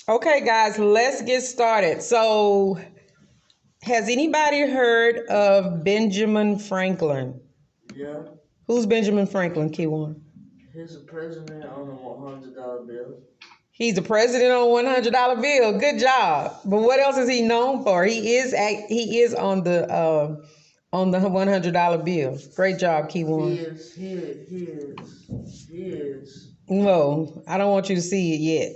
Okay, guys, let's get started. So, has anybody heard of Benjamin Franklin? Yeah, Who's Benjamin Franklin, Keywan? he's a president on a $100 bill. He's the president on a $100 bill. Good job. But what else is he known for? He is on the $100 bill. Great job, He Keywan. is, he is, he is, he is. No, I don't want you to see it yet.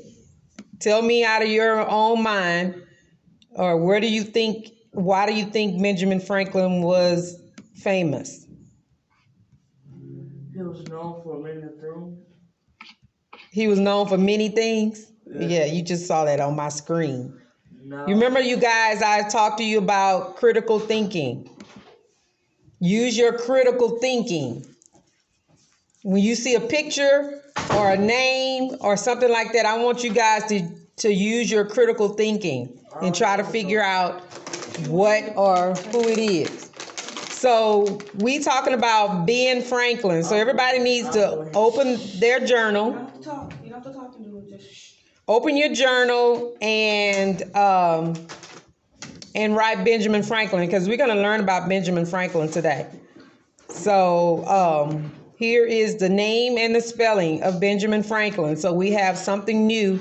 Tell me out of your own mind, or why do you think Benjamin Franklin was famous? He was known for many things. He was known for many things. Yeah. Yeah, you just saw that on my screen. No. You remember, you guys, I talked to you about critical thinking. Use your critical thinking. When you see a picture or a name or something like that, I want you guys to use your critical thinking and try to figure out what or who it is. So we talking about Ben Franklin. So everybody needs to open their journal. You don't have to talk. You don't have to talk and do it. Just shh. Open your journal and write Benjamin Franklin, because we're going to learn about Benjamin Franklin today. So here is the name and the spelling of Benjamin Franklin. So we have something new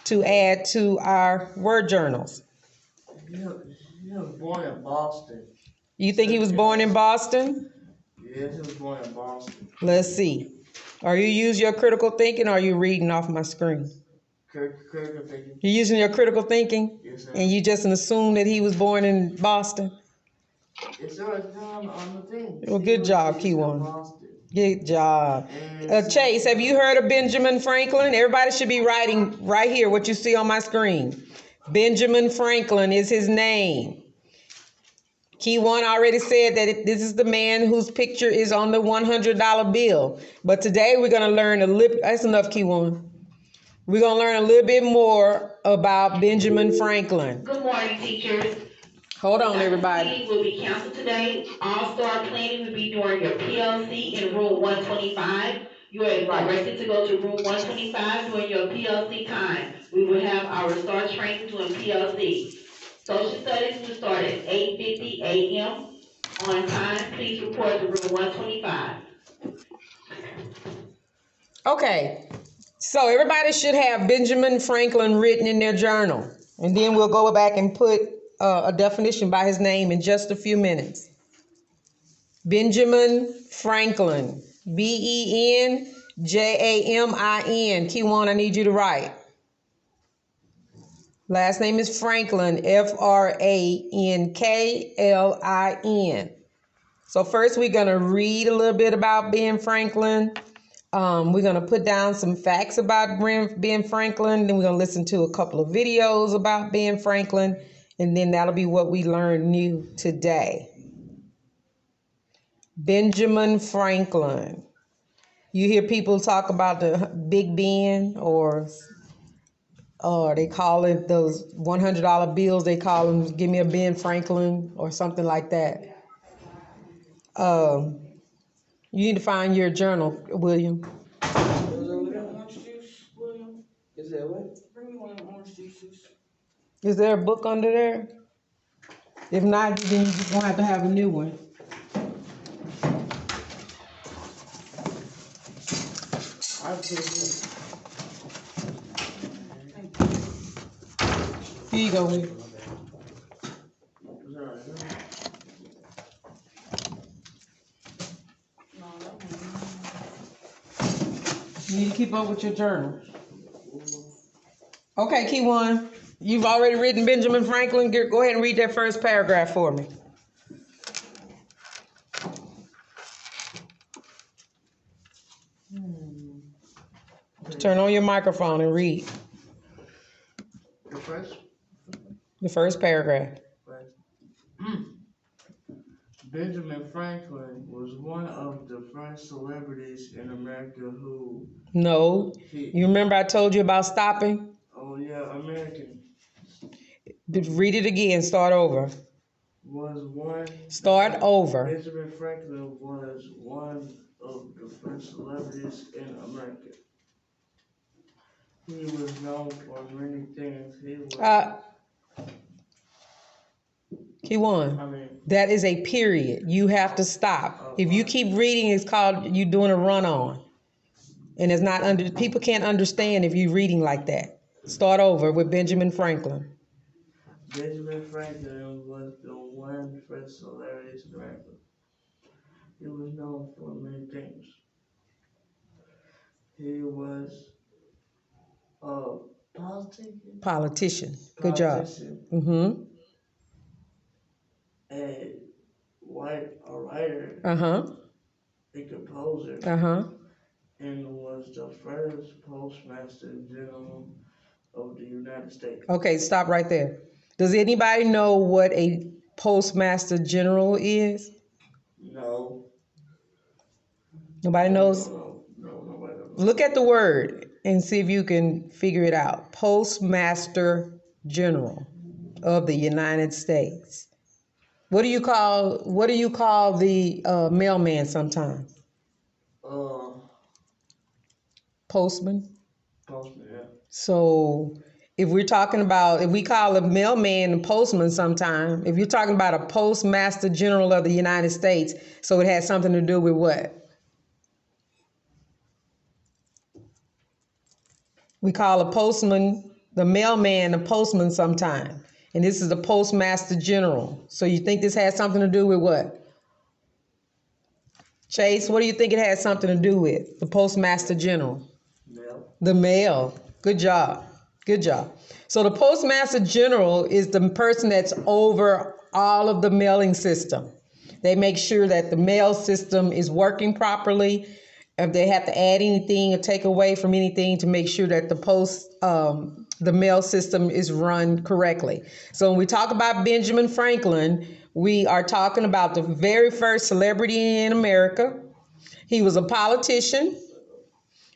to add to our word journals. He was born in Boston. You think he was born in Boston? Yes, he was born in Boston. Let's see. Are you using your critical thinking, or are you reading off my screen? Critical thinking. You're using your critical thinking? Yes, sir. And you just assume that he was born in Boston? It's on the thing. Well, good job, Keywan. Good job. Chase, have you heard of Benjamin Franklin? Everybody should be writing right here what you see on my screen. Benjamin Franklin is his name. Keywan already said that this is the man whose picture is on the $100 bill. But today we're going to learn a little. That's enough, Keywan. We're going to learn a little bit more about Benjamin Franklin. Good morning, teachers. Hold on, everybody. Meeting will be canceled today. All-star planning will be during your PLC in room 125. You are directed to go to room 125 during your PLC time. We will have our start training during PLC. Social studies will start at 8:50 a.m. On time, please report to room 125. Okay, so everybody should have Benjamin Franklin written in their journal. And then we'll go back and put a definition by his name in just a few minutes. Benjamin Franklin, Benjamin. Keywan, I need you to write. Last name is Franklin, Franklin. So first we're going to read a little bit about Ben Franklin. We're going to put down some facts about Ben Franklin. Then we're going to listen to a couple of videos about Ben Franklin. And then that'll be what we learn new today. Benjamin Franklin. You hear people talk about the Big Ben, or they call it those $100 bills. They call them, give me a Ben Franklin or something like that. You need to find your journal, William. Bring me orange juice, William. Is that what? Bring me one of them orange juices. Is there a book under there? If not, then you're just gonna have to have a new one. I'll take it. Here you go, William. No, that one. You need to keep up with your journal. Okay, Keywan, you've already written Benjamin Franklin. Go ahead and read that first paragraph for me. Turn on your microphone and read The first? the first paragraph. Benjamin Franklin was one of the first celebrities in America who... No. You remember I told you about stopping? Oh, yeah, American. Read it again. Start over. Was one... Start over. Benjamin Franklin was one of the first celebrities in America. He was known for many things. He was, He won. I mean, That is a period. You have to stop. If you keep reading, it's called you doing a run on. And it's not under, people can't understand if you're reading like that. Start over with Benjamin Franklin. Benjamin Franklin was the one first celebrity in America. He was known for many things. He was a Politician. Good job. politician, Mm-hmm. a writer, Uh-huh. a composer, Uh-huh. and was the first postmaster general of the United States. Okay, stop right there. Does anybody know what a postmaster general is? No. Nobody knows? No, nobody knows. Look at the word and see if you can figure it out. Postmaster General of the United States. What do you call the mailman sometimes? Postman. Postman, yeah. So if we call a mailman a postman sometime, if you're talking about a postmaster general of the United States, so it has something to do with what? We call a postman, the mailman, a postman sometime. And this is the postmaster general. So you think this has something to do with what? Chase, what do you think it has something to do with? The postmaster general. Mail. The mail. Good job. Good job. So the postmaster general is the person that's over all of the mailing system. They make sure that the mail system is working properly. If they have to add anything or take away from anything to make sure that the mail system is run correctly. So when we talk about Benjamin Franklin, we are talking about the very first celebrity in America. He was a politician.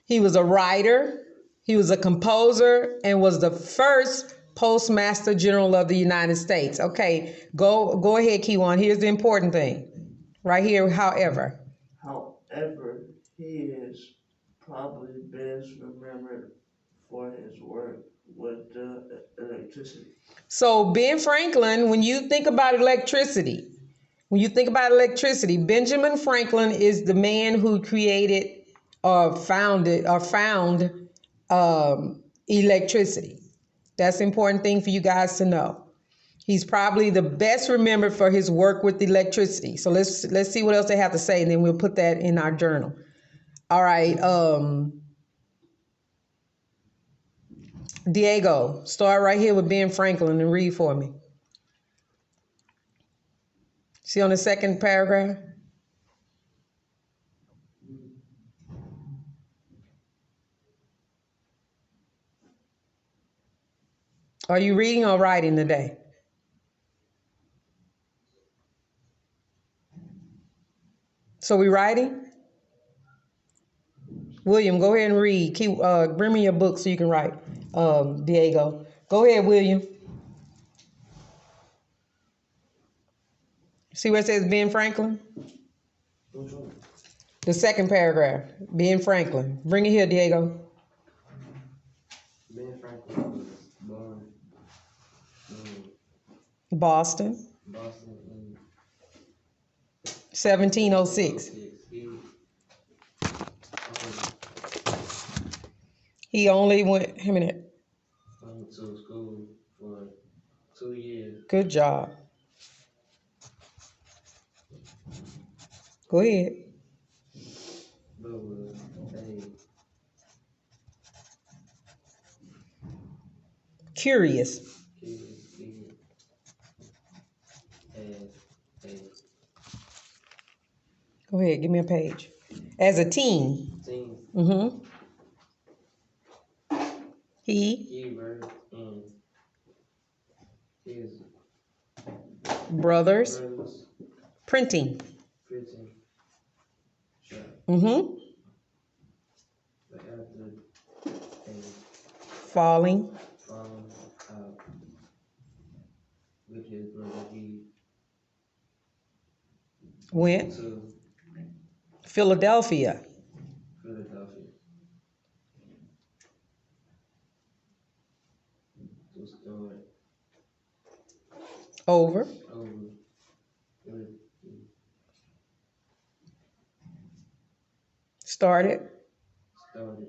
He was a writer. He was a composer and was the first postmaster general of the United States. Okay, go ahead, Kiwan. Here's the important thing. Right here, however. However, he is probably best remembered for his work with the electricity. So Ben Franklin, when you think about electricity, Benjamin Franklin is the man who created or found electricity. That's the important thing for you guys to know. He's probably the best remembered for his work with electricity. So let's see what else they have to say, and then we'll put that in our journal. All right, Diego, start right here with Ben Franklin and read for me. See on the second paragraph? Are you reading or writing today? So we writing? William, go ahead and read. Bring me your book so you can write. Diego. Go ahead, William. See where it says Ben Franklin? The second paragraph. Ben Franklin. Bring it here, Diego. Ben Franklin was born in Boston. Boston in 1706. He only went to school for 2 years. Good job. Go ahead. But was Curious. Go ahead, give me a page. As a teen. Mm-hmm. He and his brothers. Printing. shop. Mm-hmm. But after Falling. out with his brother, he Went. to Philadelphia. Philadelphia. to start Over. over with Started. started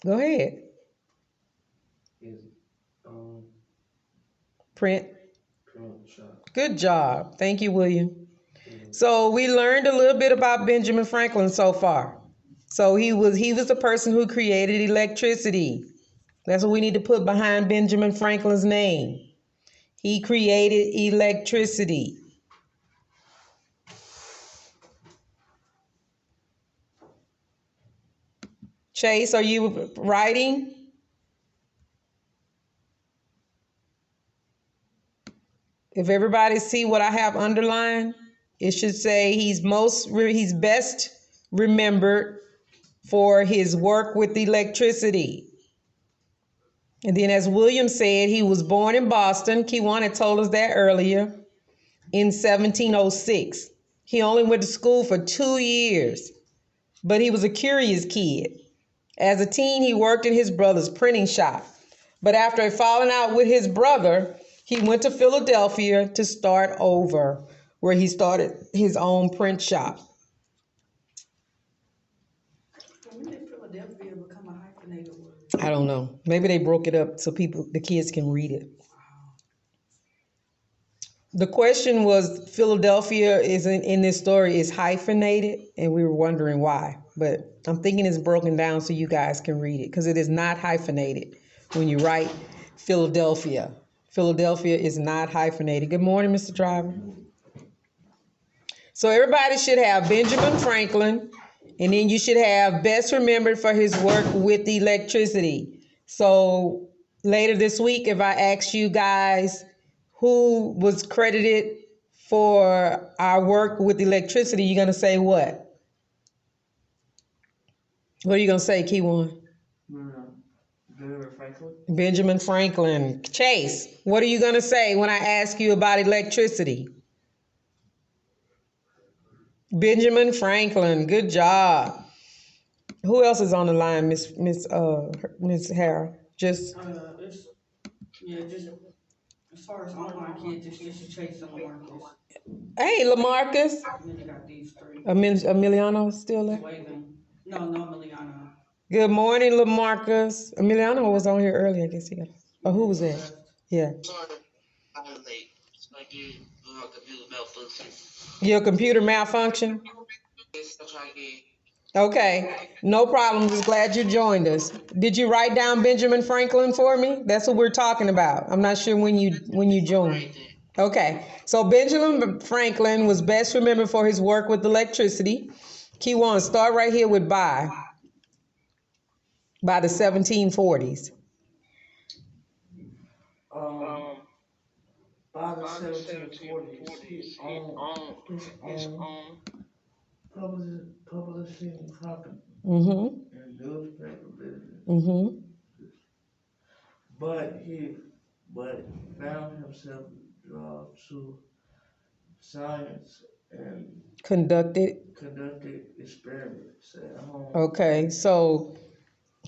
Go ahead. his own Print. print shop. Good job. Thank you, William. And So we learned a little bit about Benjamin Franklin so far. So he was the person who created electricity. That's what we need to put behind Benjamin Franklin's name. He created electricity. Chase, are you writing? If everybody see what I have underlined, it should say he's best remembered for his work with electricity. And then as William said, he was born in Boston. Kiwan had told us that earlier, in 1706. He only went to school for 2 years, but he was a curious kid. As a teen, he worked in his brother's printing shop. But after a falling out with his brother, he went to Philadelphia to start over, where he started his own print shop. When did Philadelphia become a hyphenated word? I don't know. Maybe they broke it up so the kids can read it. The question was Philadelphia is in this story is hyphenated, and we were wondering why. But I'm thinking it's broken down so you guys can read it, because it is not hyphenated when you write Philadelphia. Philadelphia is not hyphenated. Good morning, Mr. Driver. So everybody should have Benjamin Franklin, and then you should have best remembered for his work with electricity. So later this week, if I ask you guys who was credited for our work with electricity, you're gonna say what? What are you gonna say, Kiwan? Benjamin Franklin. Benjamin Franklin. Chase, what are you gonna say when I ask you about electricity? Benjamin Franklin. Good job. Who else is on the line, Miss Hara? Just Just as far as online kids, just Chase and Lamarcus. hey, Lamarcus. And then you got these three. Emiliano still there? Waving. No, Emiliano. Good morning, Lamarcus. Emiliano was on here earlier. I guess he got. Oh, who was that? Yeah. Sorry, I'm late. So I get computer malfunction. Your computer malfunction? Yes, I'll try again. Okay, no problem. Just glad you joined us. Did you write down Benjamin Franklin for me? That's what we're talking about. I'm not sure when you joined. Right there. Okay, so Benjamin Franklin was best remembered for his work with electricity. Key one, start right here with by the 1740s. By the 1740s, he owned his own publishing company Mm-hmm. and newspaper business. Mm-hmm. But found himself drawn to science and Conducted. conducted experiments at home. Okay, so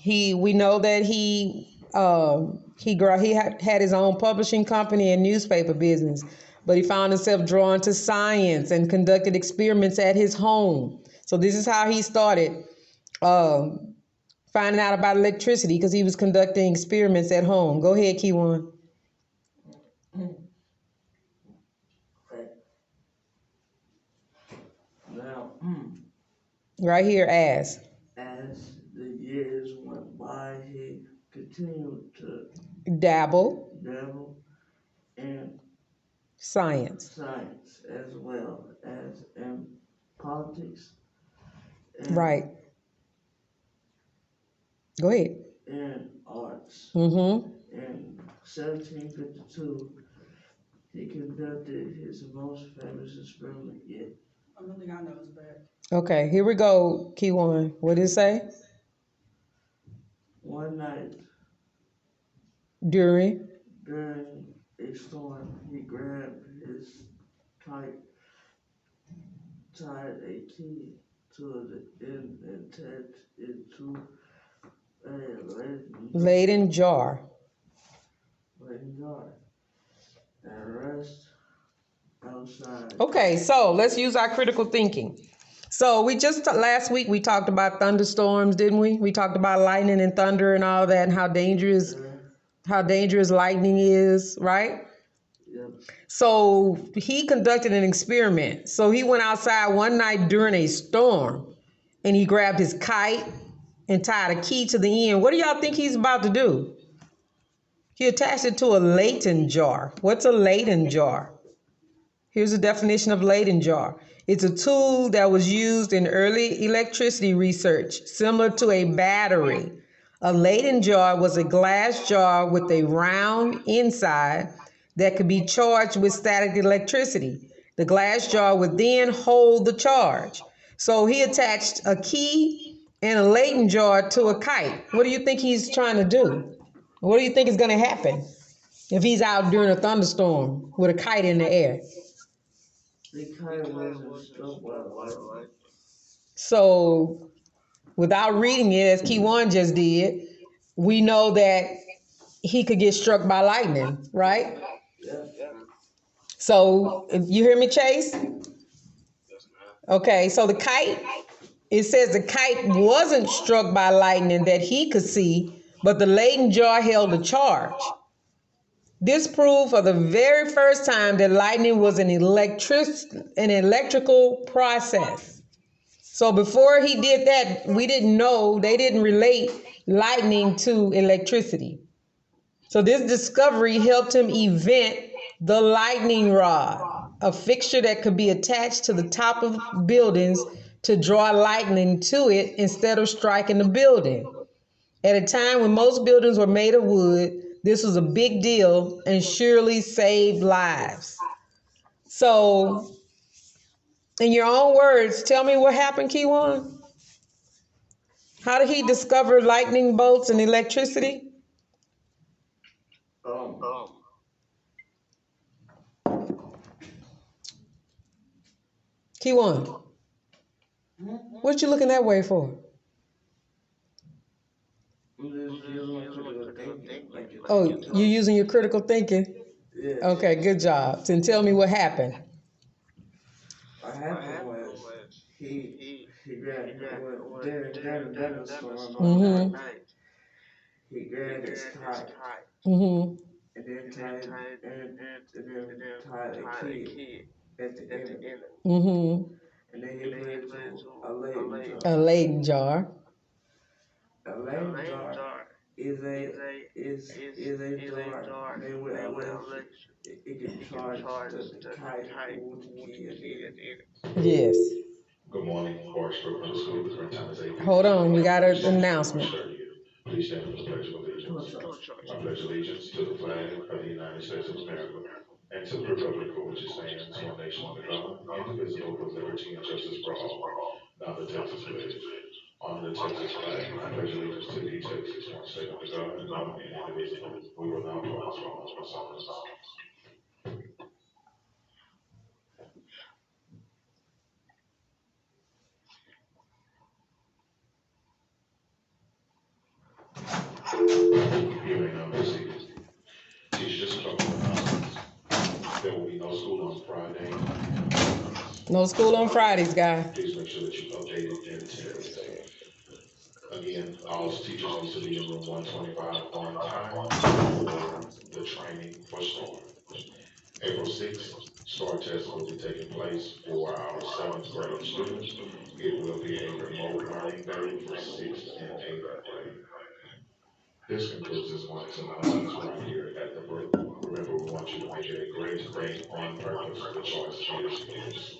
we know that he had his own publishing company and newspaper business, but he found himself drawn to science and conducted experiments at his home. So this is how he started finding out about electricity, because he was conducting experiments at home. Go ahead, Kiwan. Okay. Now, Right here, as the years went by, he continued to dabble dabble in science. science as well as in politics. And Right. Go ahead. in arts. Mm-hmm. In 1752, he conducted his most famous experiment yet. Emiliano is back. Okay, here we go, Kiwan. What did it say? One night During a storm, he grabbed his tied a key to the end and attach it to a Leyden jar. Leyden jar and rest outside. Okay, so let's use our critical thinking. So we just last week we talked about thunderstorms, didn't we? We talked about lightning and thunder and all that, and how dangerous lightning is, right? Yep. So he conducted an experiment. So he went outside one night during a storm, and he grabbed his kite and tied a key to the end. What do y'all think he's about to do? He attached it to a Leyden jar. What's a Leyden jar? Here's a definition of Leyden jar. It's a tool that was used in early electricity research, similar to a battery. A Leyden jar was a glass jar with a round inside that could be charged with static electricity. The glass jar would then hold the charge. So he attached a key and a Leyden jar to a kite. What do you think he's trying to do? What do you think is going to happen if he's out during a thunderstorm with a kite in the air? The kite wasn't struck by lightning. So without reading it, as Keywan just did, we know that he could get struck by lightning, right? Yeah. So you hear me, Chase? Okay, so the kite, it says the kite wasn't struck by lightning that he could see, but the Leyden jar held a charge. This proved for the very first time that lightning was an electrical process. So before he did that, we didn't know, they didn't relate lightning to electricity. So this discovery helped him invent the lightning rod, a fixture that could be attached to the top of buildings to draw lightning to it instead of striking the building. At a time when most buildings were made of wood, this was a big deal and surely saved lives. So, in your own words, tell me what happened, Keywan? How did he discover lightning bolts and electricity? Keywan, what you looking that way for? I'm just using my critical thinking. Oh, you're using your critical thinking? Yeah. Okay, good job. Then tell me what happened. What happened was he grabbed during the thunderstorm all night. He grabbed his kite Mm-hmm. and then tied a key at the end. Mm-hmm. And then he put it to a Leyden jar. A Leyden jar. A Leyden jar is a jar made with electric. It can charge the kite with the key at the end. Yes. Good morning, Forest Brook Middle School. The current time is 8. Hold on, we got an announcement. Please stand for the Pledge of Allegiance. I pledge allegiance to the flag of the United States of America and to the republic for which it stands, one nation under God, indivisible, with liberty and justice for all. Now the Texas pledge. On the Texas flag, I pledge allegiance to the Texas, one state under God, one and indivisible. We will now pause for a moment of silence. You may now be seated. Teach just a couple of announcements. There will be no school on Friday. No school on Fridays, guys. Please make sure that you update it and attend today. Again, all teachers need to be in room 125 on time for the training for STAR. April 6th, STAR test will be taking place for our 7th grade students. It will be a remote learning day for 6th and 8th grade. This concludes this month's announcements right here at the Brook. Remember, we want you to make it a great day on purpose. The choice is yours.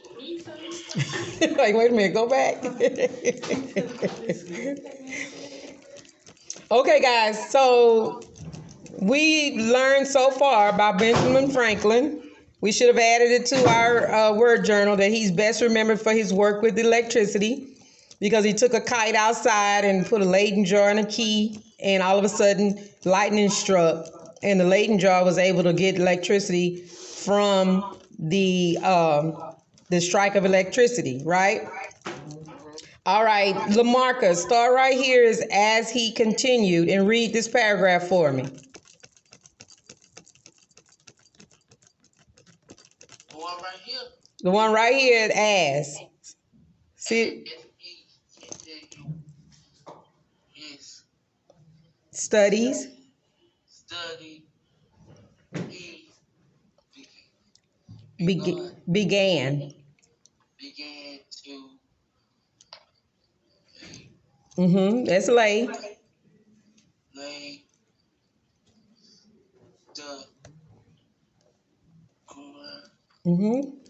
Like, wait a minute, go back. Okay, guys, so we learned so far about Benjamin Franklin. We should have added it to our word journal that he's best remembered for his work with electricity, because he took a kite outside and put a Leyden jar and a key, and all of a sudden lightning struck, and the Leyden jar was able to get electricity from the strike of electricity, right? All right, Lamarcus, start right here is as he continued and read this paragraph for me. The one right here. The one right here, as. See, As he continued his studies, study, he began. began to That's lay. lay the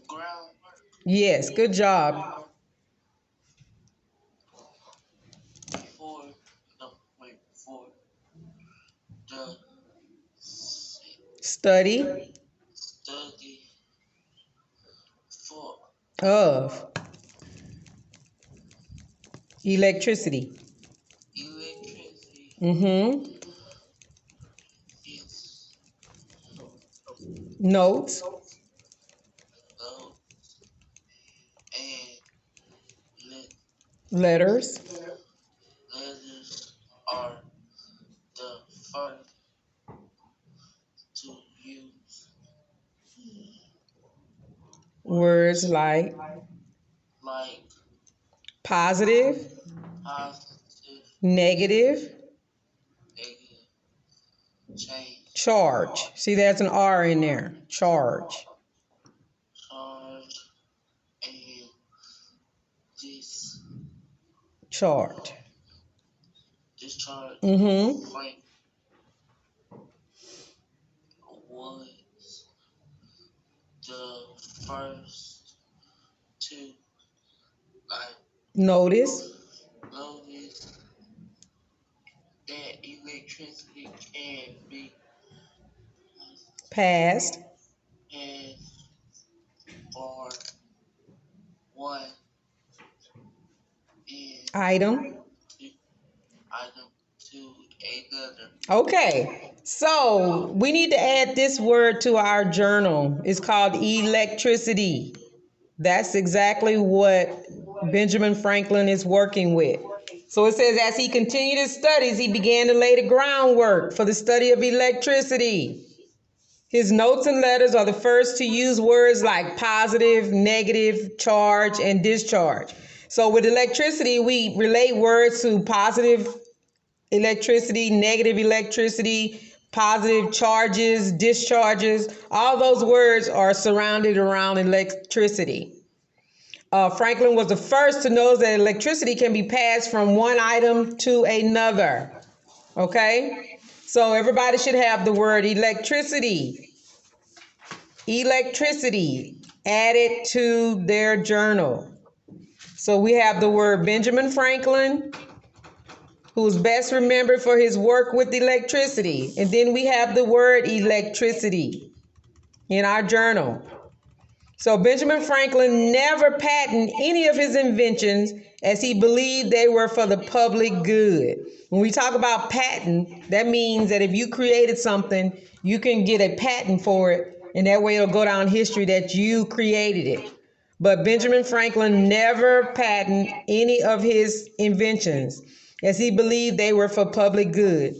groundwork Yes, good job. for the Study study for of electricity. electricity is Notes, low and letters, letters are the first to use words like positive, positive, negative, negative, change, charge. See, there's an R in there. Charge. charge, and Discharge. Frank was the first to Notice notice that electricity can be passed passed for one item. item to another. Okay, so we need to add this word to our journal. It's called electricity. That's exactly what Benjamin Franklin is working with. So it says, as he continued his studies, he began to lay the groundwork for the study of electricity. His notes and letters are the first to use words like positive, negative, charge, and discharge. So with electricity, we relate words to positive electricity, negative electricity, positive charges, discharges. All those words are surrounded around electricity. Franklin was the first to know that electricity can be passed from one item to another. Okay? So everybody should have the word electricity. Electricity added to their journal. So we have the word Benjamin Franklin, who's best remembered for his work with electricity. And then we have the word electricity in our journal. So Benjamin Franklin never patented any of his inventions as he believed they were for the public good. When we talk about patent, that means that if you created something, you can get a patent for it, and that way it'll go down history that you created it. But Benjamin Franklin never patented any of his inventions as he believed they were for public good.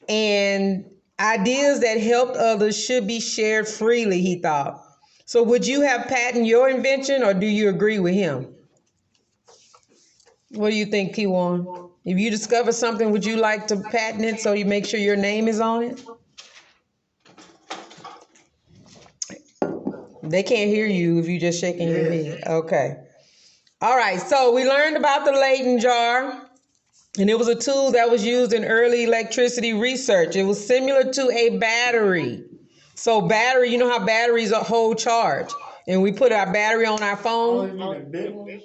And ideas that helped others should be shared freely, he thought. So would you have patented your invention, or do you agree with him? What do you think, P1? If you discover something, would you like to patent it so you make sure your name is on it? They can't hear you if you're just shaking your head. Okay. All right, so we learned about the Leyden jar, and it was a tool that was used in early electricity research. It was similar to a battery. So battery, you know how batteries hold charge, and we put our battery on our phone. Big ones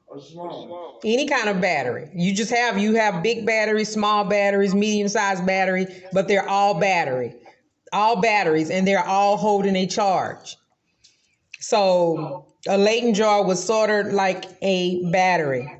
or small? Any kind of battery. You have big batteries, small batteries, medium-sized battery, but they're all batteries, and they're all holding a charge. So a Leyden jar was sort of like a battery.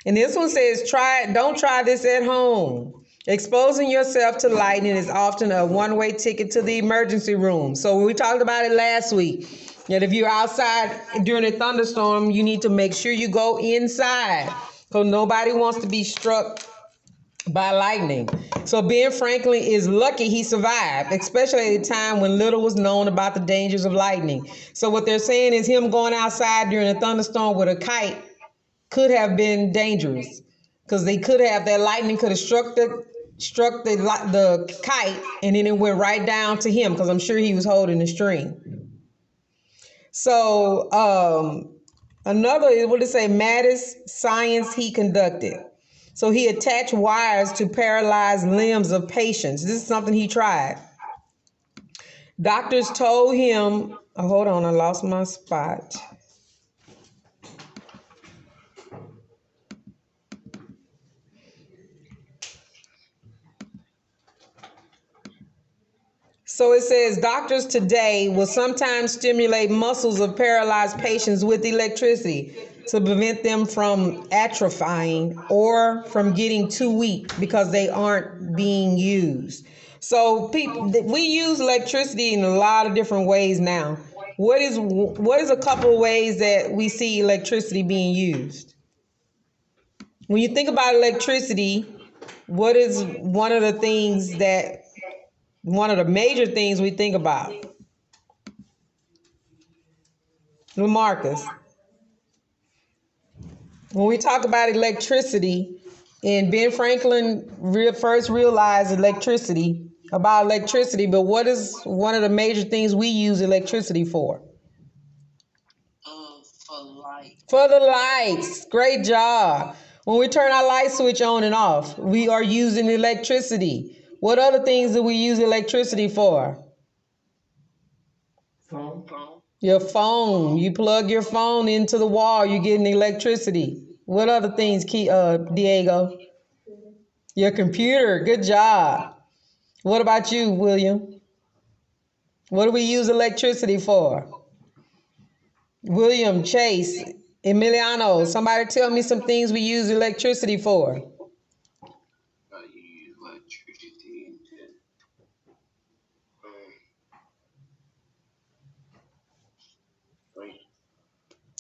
And this one says, don't try this at home. Exposing yourself to lightning is often a one-way ticket to the emergency room. So we talked about it last week, that if you're outside during a thunderstorm, you need to make sure you go inside. because nobody wants to be struck by lightning. So Ben Franklin is lucky he survived, especially at a time when little was known about the dangers of lightning. So what they're saying is him going outside during a thunderstorm with a kite could have been dangerous, because they could have, that lightning could have struck the kite, and then it went right down to him, because I'm sure he was holding the string. So another, what did it say, maddest science he conducted. So he attached wires to paralyzed limbs of patients. This is something he tried. Doctors told him, oh, hold on, I lost my spot. So it says doctors today will sometimes stimulate muscles of paralyzed patients with electricity to prevent them from atrophying or from getting too weak because they aren't being used. So we use electricity in a lot of different ways now. What is a couple of ways that we see electricity being used? When you think about electricity, what is one of the major things we think about? LaMarcus. When we talk about electricity, and Ben Franklin first realized electricity, but what is one of the major things we use electricity for? For light. For the lights. Great job. When we turn our light switch on and off, we are using electricity. What other things do we use electricity for? Phone. Your phone. You plug your phone into the wall, you're getting electricity. What other things, Diego? Your computer. Good job. What about you, William? What do we use electricity for? William, Chase, Emiliano, somebody tell me some things we use electricity for. You use electricity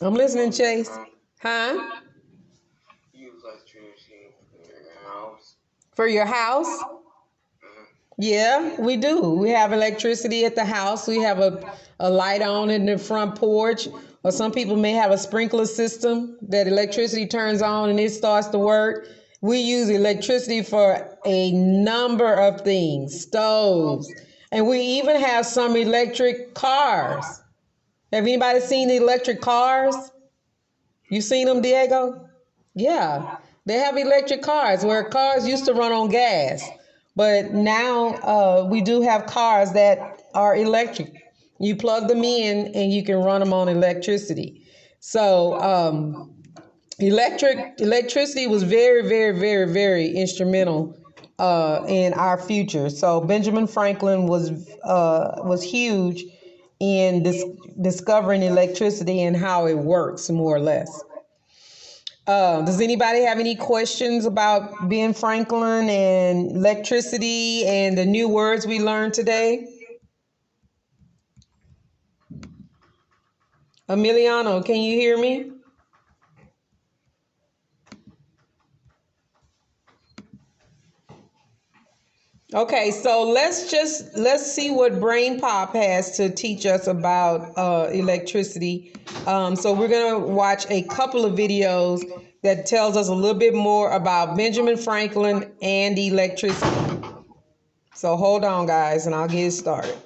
to, I'm listening, Chase. Huh? use electricity in your house. For your house? Yeah, we do. We have electricity at the house. We have a light on in the front porch, or some people may have a sprinkler system that electricity turns on and it starts to work. We use electricity for a number of things, stoves, and we even have some electric cars. Have anybody seen the electric cars? You seen them, Diego? Yeah, they have electric cars where cars used to run on gas. But now we do have cars that are electric. You plug them in and you can run them on electricity. So electricity was very, very, very, very instrumental in our future. So Benjamin Franklin was huge in discovering electricity and how it works, more or less. Does anybody have any questions about Ben Franklin and electricity and the new words we learned today? Emiliano, can you hear me? Okay, so let's see what Brain Pop has to teach us about electricity. So we're gonna watch a couple of videos that tells us a little bit more about Benjamin Franklin and electricity. So hold on, guys, and I'll get started.